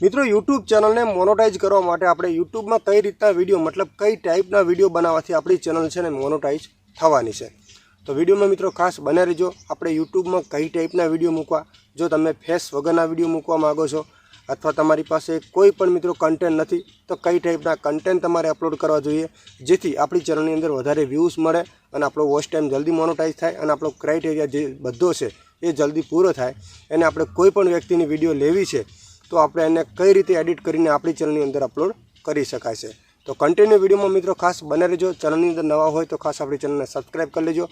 મિત્રો YouTube ચેનલને monetise કરવા માટે આપણે YouTubeમાં કઈ રીતના વિડીયો મતલબ કઈ ટાઈપના વિડીયો બનાવવાથી આપણી ચેનલ છે ને મોનોટાઈઝ થવાની છે। તો વિડીયોમાં મિત્રો ખાસ બને રહેજો। આપણે YouTubeમાં કઈ ટાઈપના વિડીયો મૂકવા, જો તમે ફેસ વગરના વિડીયો મૂકવા માંગો છો અથવા તમારી પાસે કોઈ પણ મિત્રો કન્ટેન્ટ નથી તો કઈ ટાઈપના કન્ટેન્ટ તમારે અપલોડ કરવા જોઈએ જેથી આપણી ચેનલની અંદર વધારે વ્યૂઝ મળે અને આપણો વોચ ટાઈમ જલ્દી મોનોટાઈઝ થાય અને આપણો ક્રાઇટેરિયા જે બધો છે એ જલ્દી પૂરો થાય। એને આપણે કોઈ પણ વ્યક્તિની વિડીયો લેવી છે તો આપણે એને કઈ રીતે એડિટ કરીને આપણી ચેનલની અંદર અપલોડ કરી શકાય છે। તો કન્ટિન્યુ વિડીયોમાં મિત્રો ખાસ બને રહેજો। ચેનલની અંદર નવા હોય તો ખાસ આપણી ચેનલને સબસ્ક્રાઈબ કરી લેજો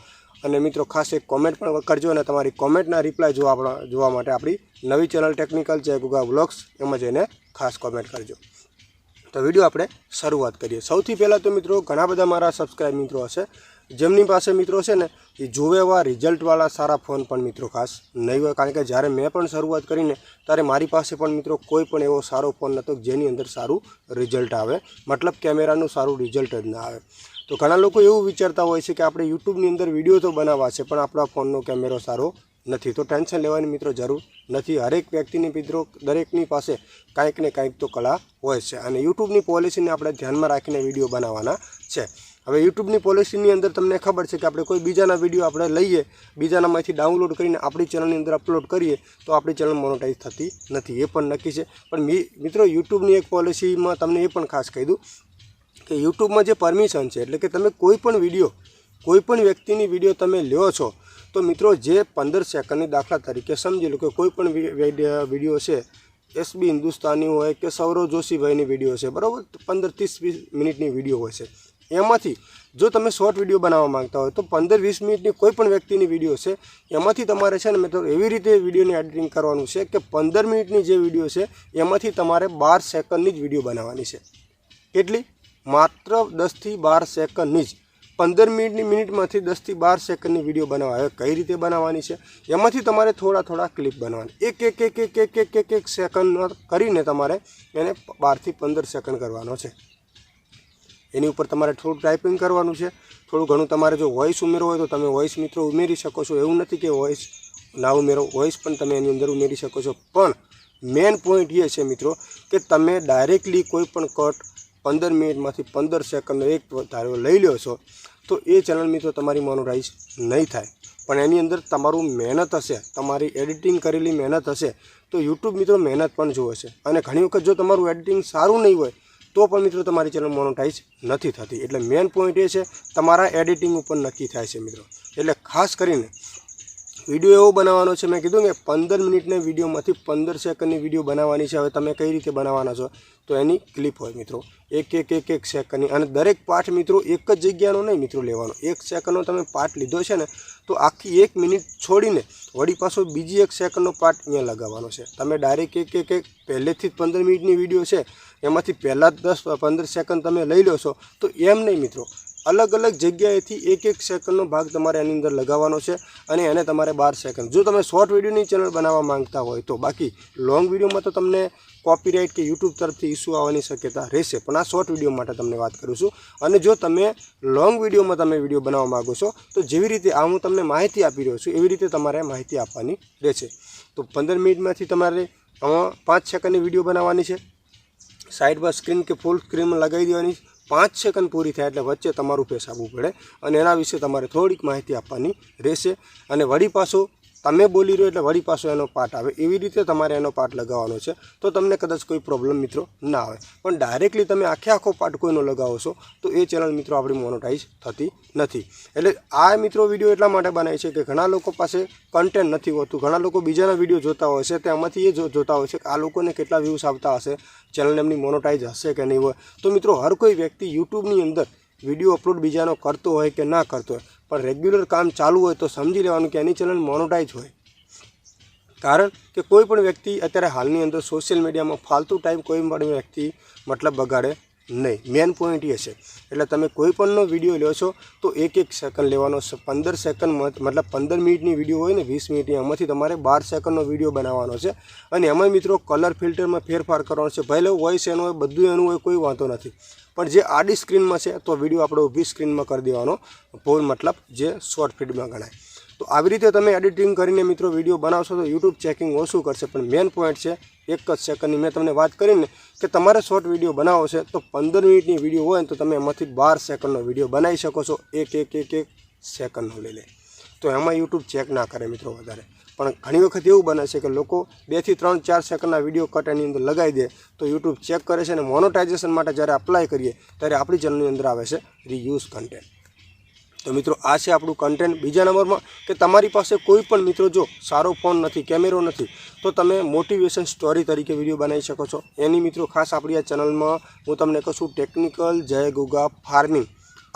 અને મિત્રો ખાસ એક કોમેન્ટ પણ કરજો અને તમારી કોમેન્ટના રિપ્લાય જોવા માટે આપણી નવી ચેનલ ટેકનિકલ છે ગુગા વ્લોગ્સ એમાં જઈને ખાસ કોમેન્ટ કરજો। તો વિડીયો આપણે શરૂઆત કરીએ। સૌથી પહેલાં તો મિત્રો ઘણા બધા મારા સબસ્ક્રાઈબ મિત્રો હશે જેમની પાસે મિત્રો છે ને એ જોવે એવા રિઝલ્ટવાળા સારા ફોન પણ મિત્રો ખાસ નહીં હોય, કારણ કે જ્યારે મેં પણ શરૂઆત કરીને ત્યારે મારી પાસે પણ મિત્રો કોઈ પણ એવો સારો ફોન નહોતો જેની અંદર સારું રિઝલ્ટ આવે, મતલબ કેમેરાનું સારું રિઝલ્ટ જ ના આવે। તો ઘણા લોકો એવું વિચારતા હોય છે કે આપણે યુટ્યુબની અંદર વિડીયો તો બનાવવા છે પણ આપણા ફોનનો કેમેરો સારો નથી, તો ટેન્શન લેવાની મિત્રો જરૂર નથી। હરેક વ્યક્તિની મિત્રો દરેકની પાસે કાંઈક ને કાંઈક તો કલા હોય છે અને યુટ્યુબની પોલિસીને આપણે ધ્યાનમાં રાખીને વિડીયો બનાવવાના છે। હવે યુટ્યુબની પોલિસીની અંદર તમને ખબર છે કે આપણે કોઈ બીજાના વિડીયો આપણે લઈએ, બીજાનામાંથી ડાઉનલોડ કરીને આપણી ચેનલની અંદર અપલોડ કરીએ તો આપણી ચેનલ મોનોટાઈઝ થતી નથી, એ પણ નક્કી છે। પણ મિત્રો યુટ્યુબની એક પોલિસીમાં તમને એ પણ ખાસ કહી દઉં કે યુટ્યુબમાં જે પરમિશન છે એટલે કે તમે કોઈ પણ વિડીયો કોઈ પણ વ્યક્તિની વિડીયો તમે લ્યો છો તો મિત્રો જે 15 સેકન્ડની દાખલા તરીકે સમજી લો કે કોઈ પણ વિડીયો છે એસબી હિન્દુસ્તાની હોય કે સૌરવ જોશીભાઈની વિડીયો છે, બરાબર, 15-30 મિનિટની વિડીયો હોય છે। એમાંથી જો તમે શોર્ટ વિડીયો બનાવવા માંગતા હોય તો 15-20 મિનિટની કોઈ પણ વ્યક્તિની વિડીયો છે એમાંથી તમારે છે ને મિત્રો એવી રીતે વિડીયોની એડિટિંગ કરવાનું છે કે 15 મિનિટની જે વિડીયો છે એમાંથી તમારે 12 સેકન્ડની જ વિડીયો બનાવવાની છે। કેટલી? માત્ર 10થી 12 સેકન્ડની જ। 15 મિનિટમાંથી 10થી 12 સેકન્ડની વિડીયો બનાવવા। હવે કઈ રીતે બનાવવાની છે? એમાંથી તમારે થોડા ક્લિપ બનાવવાની, એક સેકન્ડ કરીને તમારે એને 12 થી 15 સેકન્ડ કરવાનો છે। એની ઉપર તમારે થોડું ટાઈપિંગ કરવાનું છે, થોડું ઘણું તમારે જો વોઇસ ઉમેરવો હોય તો તમે વોઇસ મિત્રો ઉમેરી શકો છો, એવું નથી કે વોઇસ ના ઉમેરો, વોઇસ પણ તમે એની અંદર ઉમેરી શકો છો। પણ મેઇન પોઈન્ટ એ છે મિત્રો કે તમે ડાયરેક્ટલી કોઈ પણ કટ 15 મિનિટમાંથી 15 સેકન્ડનો એક ધારો લઈ લ્યો છો તો એ ચેનલ મિત્રો તમારી મોનોટાઈઝ નહીં થાય, પણ એની અંદર તમારું મહેનત હશે, તમારી એડિટિંગ કરેલી મહેનત હશે તો યુટ્યુબ મિત્રો મહેનત પણ જોવે છે અને ઘણી વખત જો તમારું એડિટિંગ સારું નહીં હોય તો પણ મિત્રો તમારી ચેનલ મોનોટાઈઝ નથી થતી। એટલે મેઇન પોઈન્ટ એ છે તમારા એડિટિંગ ઉપર નક્કી થાય છે મિત્રો। એટલે ખાસ કરીને વિડીયો એવો બનાવવાનો છે, મેં કીધું કે 15 મિનિટના વિડીયોમાંથી 15 સેકન્ડની વિડીયો બનાવવાની છે। હવે તમે કઈ રીતે બનાવવાના છો તો એની ક્લિપ હોય મિત્રો, એક સેકન્ડની, અને દરેક પાર્ટ મિત્રો એક જ જગ્યાનો નહીં મિત્રો લેવાનો। 1 સેકન્ડનો તમે પાર્ટ લીધો છે ને તો આખી 1 મિનિટ છોડીને વળી પાછો બીજી 1 સેકન્ડનો પાર્ટ અહીંયા લગાવવાનો છે। તમે ડાયરેક્ટ એક પહેલેથી જ 15 મિનિટની વિડીયો છે એમાંથી પહેલાં 10-15 સેકન્ડ તમે લઈ લો છો તો એમ નહીં મિત્રો, અલગ અલગ જગ્યાએથી એક સેકન્ડનો ભાગ તમારે એની અંદર લગાવવાનો છે અને એને તમારે 12 સેકન્ડ, જો તમે શોર્ટ વિડીયોની ચેનલ બનાવવા માંગતા હોય તો। બાકી લોંગ વિડીયોમાં તો તમને કોપીરાઇટ કે યુટ્યુબ તરફથી ઇસ્યુ આવવાની શક્યતા રહેશે, પણ આ શોર્ટ વિડીયો માટે તમને વાત કરું છું। અને જો તમે લોંગ વિડીયોમાં તમે વિડીયો બનાવવા માગો છો તો જેવી રીતે આ હું તમને માહિતી આપી રહ્યો છું એવી રીતે તમારે માહિતી આપવાની રહેશે। તો 15 મિનિટમાંથી તમારે 5 સેકન્ડની વિડીયો બનાવવાની છે, સાઈડ પર સ્ક્રીન કે ફૂલ સ્ક્રીનમાં લગાવી દેવાની, 5 સેકન્ડ પૂરી થાય એટલે વચ્ચે તમારું ફેસ આવવું પડે અને એના વિશે તમારે થોડીક માહિતી આપવાની રહેશે અને વળી પાછો તમે બોલી રહ્યો એટલે વળી પાછો એનો પાર્ટ આવે, એવી રીતે તમારે એનો પાર્ટ લગાવવાનો છે તો તમને કદાચ કોઈ પ્રોબ્લેમ મિત્રો ના આવે। પણ ડાયરેક્ટલી તમે આખો પાર્ટ કોઈનો લગાવો છો તો એ ચેનલ મિત્રો આપણી મોનોટાઈઝ થતી નથી। એટલે આ મિત્રો વિડીયો એટલા માટે બનાવે છે કે ઘણા લોકો પાસે કન્ટેન્ટ નથી હોતું, ઘણા લોકો બીજાના વિડીયો જોતા હોય છે, તેમાંથી એ જોતા હોય છે કે આ લોકોને કેટલા વ્યૂઝ આવતા હશે, ચેનલ એમની મોનોટાઈઝ હશે કે નહીં હોય। તો મિત્રો હર કોઈ વ્યક્તિ યુટ્યુબની અંદર વિડીયો અપલોડ બીજાનો કરતો હોય કે ના કરતો હોય પણ રેગ્યુલર કામ ચાલુ હોય તો સમજી લેવાનું કે એની ચેનલ મોનોટાઈઝ હોય, કારણ કે કોઈ પણ વ્યક્તિ અત્યારે હાલની અંદર સોશિયલ મીડિયામાં ફાલતુ ટાઈમ કોઈ પણ વ્યક્તિ મતલબ બગાડે નહીં, મેઇન પોઈન્ટ એ છે। એટલે તમે કોઈ પણનો વિડીયો લો છો તો એક સેકન્ડ લેવાનો, 15 સેકન્ડ મતલબ 15 મિનિટની વિડીયો હોય ને 20 મિનિટની, એમાંથી તમારે 12 સેકન્ડનો વિડીયો બનાવવાનો છે અને એમાં મિત્રો કલર ફિલ્ટરમાં ફેરફાર કરવાનો છે, ભલે વોઇસ એનો હોય, બધું એનું હોય, કોઈ વાંધો નથી, પણ જે આડી સ્ક્રીનમાં છે તો વિડીયો આપણે ઊભી સ્ક્રીનમાં કરી દેવાનો, ફૂલ મતલબ જે શોર્ટ ફીડમાં ગણાય। તો આવી રીતે તમે એડિટિંગ કરીને મિત્રો વિડીયો બનાવશો તો યુટ્યુબ ચેકિંગ ઓછું કરશે, પણ મેઇન પોઈન્ટ છે 1 જ સેકન્ડની. મેં તમને વાત કરીને કે તમારે શોર્ટ વિડીયો બનાવવો છે તો 15 મિનિટની વિડીયો હોય ને તો તમે એમાંથી 12 સેકન્ડનો વિડીયો બનાવી શકો છો, એક સેકન્ડનો લઈ લે, તો એમાં યુટ્યુબ ચેક ના કરે મિત્રો વધારે. પણ ઘણી વખત એવું બને છે કે લોકો 2 થી 3 4 સેકન્ડના વિડીયો કટ એની અંદર લગાવી દે તો યુટ્યુબ ચેક કરે છે, અને મોનોટાઇઝેશન માટે જ્યારે અપ્લાય કરીએ ત્યારે આપણી ચેનલની અંદર આવે છે રીયુઝ કન્ટેન્ટ. તો મિત્રો આ છે આપણું કન્ટેન્ટ. બીજા નંબરમાં કે તમારી પાસે કોઈ પણ મિત્રો જો સારો ફોન નથી, કેમેરો નથી, તો તમે મોટિવેશન સ્ટોરી તરીકે વિડીયો બનાવી શકો છો. એની મિત્રો ખાસ આપણી આ ચેનલમાં હું તમને કહું છું ટેકનિકલ જય ગુગા ફાર્મિંગ,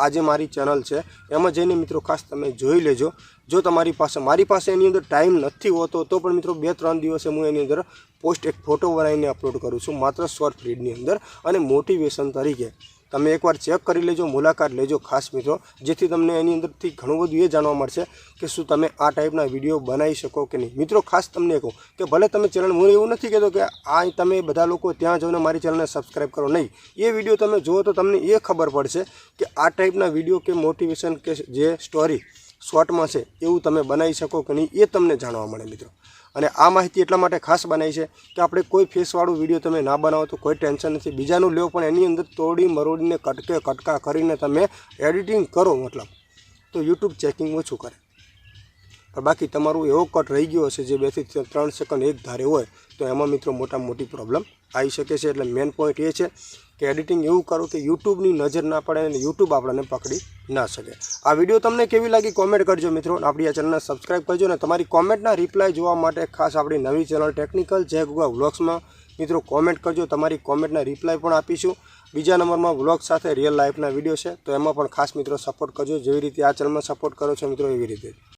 આ જે મારી ચેનલ છે એમાં જઈને મિત્રો ખાસ તમે જોઈ લેજો. જો તમારી પાસે મારી પાસે એની અંદર ટાઈમ નથી હોતો તો પણ મિત્રો 2-3 દિવસે હું એની અંદર પોસ્ટ એક ફોટો બનાવીને અપલોડ કરું છું માત્ર શોર્ટ ફીડની અંદર, અને મોટિવેશન તરીકે તમે એકવાર ચેક કરી લેજો, મુલાકાત લેજો ખાસ મિત્રો, જેથી તમને એની અંદરથી ઘણું બધું એ જાણવા મળશે કે શું તમે આ ટાઈપના વિડીયો બનાવી શકો કે નહીં. મિત્રો ખાસ તમને કહું કે ભલે તમે ચેનલ, હું એવું નથી કહેતો કે આ તમે બધા લોકો ત્યાં જઈને મારી ચેનલને સબસ્ક્રાઈબ કરો, નહીં. એ વિડીયો તમે જુઓ તો તમને એ ખબર પડશે કે આ ટાઈપના વિડીયો કે મોટિવેશન કે જે સ્ટોરી શોર્ટમાં છે એવું તમે બનાવી શકો કે નહીં, એ તમને જાણવા મળે મિત્રો. અને આ માહિતી એટલા માટે ખાસ બનાવી છે કે આપણે કોઈ ફેસવાળું વિડીયો તમે ના બનાવો તો કોઈ ટેન્શન નથી, બીજાનું લ્યો, પણ એની અંદર તોડી મરોડીને કટકા કરીને તમે એડિટિંગ કરો મતલબ તો યુટ્યુબ ચેકિંગ ઓછું કરે. પણ બાકી તમારું એવો કટ રહી ગયો હશે જે 2 થી 3 સેકન્ડ એક ધારે હોય તો એમાં મિત્રો મોટી પ્રોબ્લેમ આવી શકે છે. એટલે મેઇન પોઈન્ટ એ છે કે એડિટિંગ એવું કરો કે યુટ્યુબની નજર ના પડે અને યુટ્યુબ આપણને પકડી ના શકે. આ વિડીયો તમને કેવી લાગી કોમેન્ટ કરજો મિત્રો, આપણી આ ચેનલને સબસ્ક્રાઈબ કરજો, અને તમારી કોમેન્ટના રિપ્લાય જોવા માટે ખાસ આપણી નવી ચેનલ ટેકનિકલ જય ગુગા વ્લોગ્સમાં મિત્રો કોમેન્ટ કરજો. તમારી કોમેન્ટના રિપ્લાય પણ આપીશું. બીજા નંબરમાં વ્લોગ સાથે રિયલ લાઈફના વિડીયો છે તો એમાં પણ ખાસ મિત્રો સપોર્ટ કરજો, જેવી રીતે આ ચેનલમાં સપોર્ટ કરો છો મિત્રો એવી રીતે.